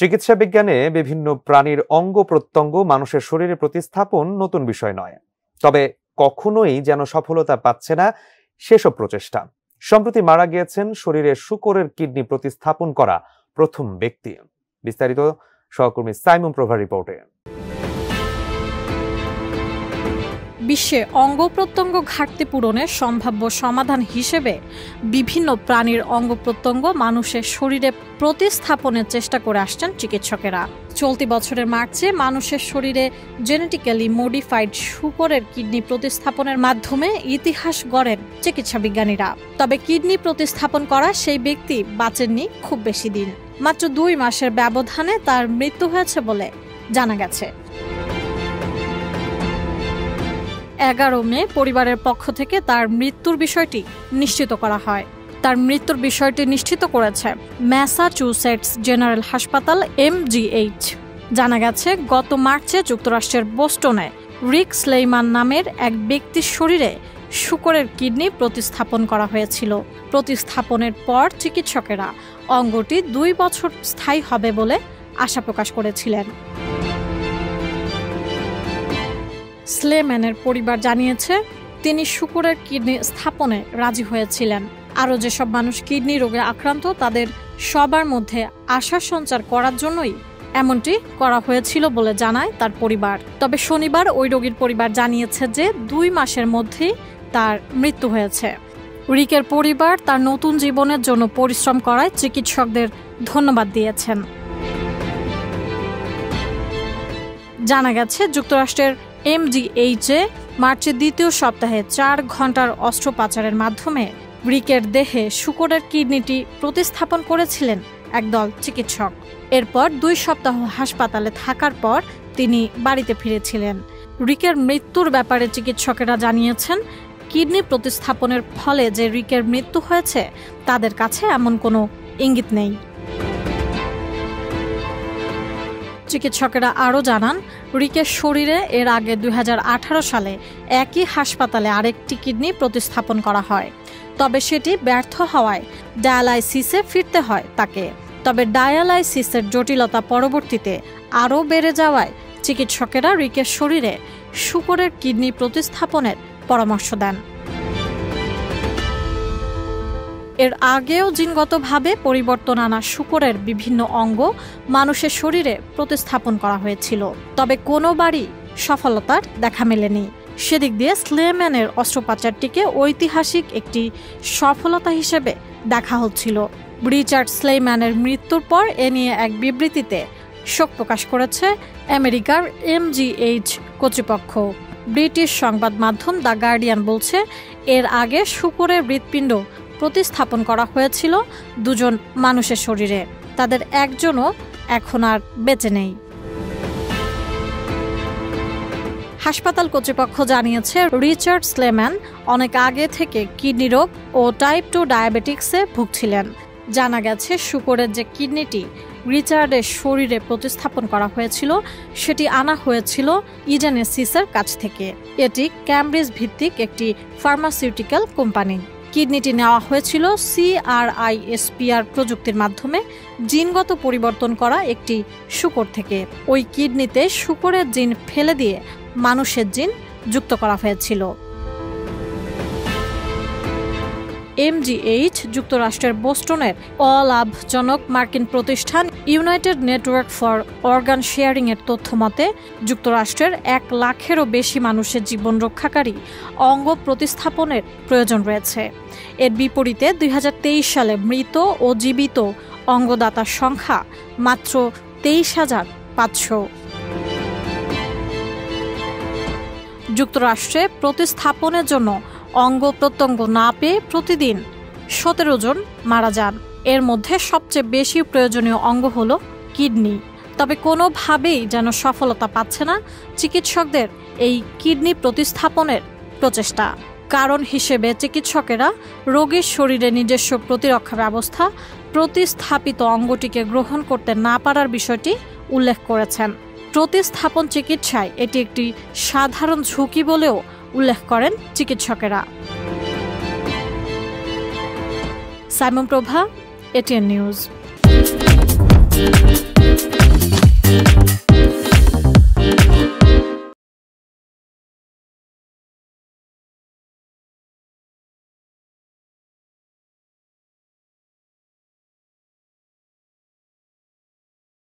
চিকিৎসা বিজ্ঞানে বিভিন্ন প্রাণীর অঙ্গ প্রত্যঙ্গ মানুষের শরীরে প্রতিস্থাপন নতুন বিষয় নয়, তবে কখনোই যেন সফলতা পাচ্ছে না সেসব প্রচেষ্টা। সম্প্রতি মারা গিয়েছেন শরীরে শূকরের কিডনি প্রতিস্থাপন করা প্রথম ব্যক্তি। বিস্তারিত সহকর্মী সাইমন প্রভার রিপোর্টে। বিশ্বে অঙ্গ প্রত্যঙ্গ ঘাটতি পূরণের সম্ভাব্য সমাধান হিসেবে বিভিন্ন প্রাণীর অঙ্গ প্রত্যঙ্গ মানুষের শরীরে প্রতিস্থাপনের চেষ্টা করে আসছেন চিকিৎসকেরা। চলতি বছরের মার্চে মানুষের শরীরে জেনেটিক্যালি মডিফাইড শূকরের কিডনি প্রতিস্থাপনের মাধ্যমে ইতিহাস গড়েন চিকিৎসা বিজ্ঞানীরা। তবে কিডনি প্রতিস্থাপন করা সেই ব্যক্তি বাঁচেননি খুব বেশি দিন। মাত্র 2 মাসের ব্যবধানে তার মৃত্যু হয়েছে বলে জানা গেছে। 11 মে পরিবারের পক্ষ থেকে তার মৃত্যুর বিষয়টি নিশ্চিত করা হয়। তার মৃত্যুর বিষয়টি নিশ্চিত করেছে ম্যাসাচুসেটস জেনারেল হাসপাতাল MGH। জানা গেছে, গত মার্চে যুক্তরাষ্ট্রের বোস্টনে রিক স্লেইমান নামের এক ব্যক্তির শরীরে শূকরের কিডনি প্রতিস্থাপন করা হয়েছিল। প্রতিস্থাপনের পর চিকিৎসকেরা অঙ্গটি 2 বছর স্থায়ী হবে বলে আশা প্রকাশ করেছিলেন। স্লেম্যানের পরিবার জানিয়েছে, তিনি শূকরের কিডনি স্থাপনে রাজি হয়েছিলেন। আরও যেসব মানুষ কিডনি রোগে আক্রান্ত তাদের সবার মধ্যে আশা সঞ্চার করার জন্যই এমনটি করা হয়েছিল বলে জানায় তার পরিবার। তবে শনিবার ওই রোগীর পরিবার জানিয়েছে যে 2 মাসের মধ্যেই তার মৃত্যু হয়েছে। রিকের পরিবার তার নতুন জীবনের জন্য পরিশ্রম করায় চিকিৎসকদের ধন্যবাদ দিয়েছেন। জানা গেছে, যুক্তরাষ্ট্রের MGH-এ মার্চের 2য় সপ্তাহে 4 ঘন্টার অস্ত্রোপচারের মাধ্যমে রিকের দেহে শূকরের কিডনিটি প্রতিস্থাপন করেছিলেন একদল চিকিৎসক। এরপর 2 সপ্তাহ হাসপাতালে থাকার পর তিনি বাড়িতে ফিরেছিলেন। রিকের মৃত্যুর ব্যাপারে চিকিৎসকেরা জানিয়েছেন, কিডনি প্রতিস্থাপনের ফলে যে রিকের মৃত্যু হয়েছে তাদের কাছে এমন কোনো ইঙ্গিত নেই। চিকিৎসকেরা আরও জানান, রিকের শরীরে এর আগে 2018 সালে একই হাসপাতালে আরেকটি কিডনি প্রতিস্থাপন করা হয়। তবে সেটি ব্যর্থ হওয়ায় ডায়ালাইসিসে ফিরতে হয় তাকে। তবে ডায়ালাইসিসের জটিলতা পরবর্তীতে আরও বেড়ে যাওয়ায় চিকিৎসকেরা রিকের শরীরে শূকরের কিডনি প্রতিস্থাপনের পরামর্শ দেন। এর আগেও জিনগতভাবে পরিবর্তন আনা শূকরের বিভিন্ন অঙ্গ মানুষের শরীরে প্রতিস্থাপন করা হয়েছিল, তবে কোনোবারই সফলতার দেখা মেলেনি। সেদিক দিয়ে স্লেম্যানের অস্ত্রোপচারটিকে ঐতিহাসিক একটি সফলতা হিসেবে দেখা হচ্ছিল। রিচার্ড স্লেইম্যানের মৃত্যুর পর এ নিয়ে এক বিবৃতিতে শোক প্রকাশ করেছে আমেরিকার MGH কর্তৃপক্ষ। ব্রিটিশ সংবাদ মাধ্যম দ্য গার্ডিয়ান বলছে, এর আগে শূকরের হৃৎপিণ্ড প্রতিস্থাপন করা হয়েছিল 2 জন মানুষের শরীরে। তাদের একজনও এখন আর বেঁচে নেই। হাসপাতাল কর্তৃপক্ষ জানিয়েছে, রিচার্ড স্লেম্যান অনেক আগে থেকে কিডনি রোগ ও টাইপ 2 ডায়াবেটিক্সে ভুগছিলেন। জানা গেছে, শূকরের যে কিডনিটি রিচার্ডের শরীরে প্রতিস্থাপন করা হয়েছিল সেটি আনা হয়েছিল ইজেনেসিসের কাছ থেকে। এটি ক্যামব্রিজ ভিত্তিক একটি ফার্মাসিউটিক্যাল কোম্পানি। কিডনিটি নেওয়া হয়েছিল CRISPR প্রযুক্তির মাধ্যমে জিনগত পরিবর্তন করা একটি শূকর থেকে। ওই কিডনিতে শূকরের জিন ফেলে দিয়ে মানুষের জিন যুক্ত করা হয়েছিল। MGH যুক্তরাষ্ট্রের বোস্টনের অলাভজনক মার্কিন প্রতিষ্ঠান United network for organ sharing এর তথ্য মতে, যুক্তরাষ্ট্রের 1 লাখেরও বেশি মানুষের জীবন রক্ষাকারী অঙ্গ প্রতিস্থাপনের প্রয়োজন রয়েছে। এর বিপরীতে 2023 সালে মৃত ও জীবিত অঙ্গদাতার সংখ্যা মাত্র 23,500। যুক্তরাষ্ট্রে প্রতিস্থাপনের জন্য অঙ্গ প্রত্যঙ্গ না পেয়ে প্রতিদিন 17 জন মারা যান। এর মধ্যে সবচেয়ে বেশি প্রয়োজনীয় অঙ্গ হলো কিডনি। তবে কোনোভাবেই যেন সফলতা পাচ্ছে না চিকিৎসকদের এই কিডনি প্রতিস্থাপনের প্রচেষ্টা। কারণ হিসেবে চিকিৎসকেরা রোগীর শরীরে নিজস্ব প্রতিরক্ষা ব্যবস্থা প্রতিস্থাপিত অঙ্গটিকে গ্রহণ করতে না পারার বিষয়টি উল্লেখ করেছেন। প্রতিস্থাপন চিকিৎসায় এটি একটি সাধারণ ঝুঁকি বলেও উল্লেখ করেন চিকিৎসকেরা। সাইমন প্রভা, ATN নিউজ।